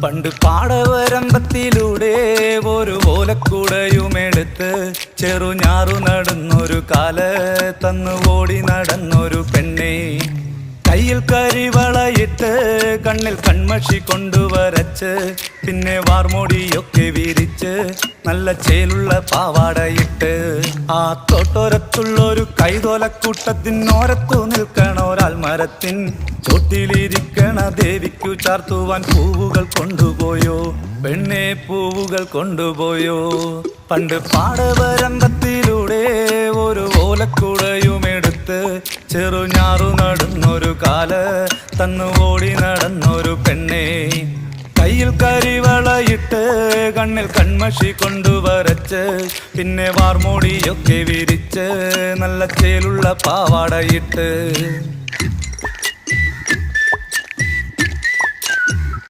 പണ്ട് പാടവരമ്പത്തിലൂടെ ഒരു ഓലക്കുടയുമെടുത്ത് ചെറുഞാറു നടന്നൊരു കാല തന്നു ഓടി നടന്നൊരു പെണ്ണെ. കയ്യിൽ കരിവളയിട്ട് കണ്ണിൽ കൺമഷി കൊണ്ടുവരച്ച് പിന്നെ വാർമോടിയൊക്കെ വിരിച്ച് നല്ല ചേലുള്ള പാവാടയിട്ട് ആ തോട്ടോരത്തുള്ളൊരു കൈതോലക്കൂട്ടത്തിനോരത്തു നിൽക്കണൊരാൽ മരത്തിൻ ചോട്ടിലിരിക്കണ ദേവിക്കു ചാർത്തുവാൻ പൂവുകൾ കൊണ്ടുപോയോ പെണ്ണെ, പൂവുകൾ കൊണ്ടുപോയോ. പണ്ട് പാടവരമ്പത്തിലൂടെ ഒരു ഓലക്കുടയുമെടുത്ത് ചെറുഞാറു നടന്നൊരു കാല തന്നു ഓടി നടന്നൊരു പെണ്ണെ. കയ്യിൽ കരിവളയിട്ട് കണ്ണിൽ കൺമഷി കൊണ്ടുവരച്ച് പിന്നെ വാർമോടിയൊക്കെ വിരിച്ച് നല്ല ചേലുള്ള പാവാടയിട്ട്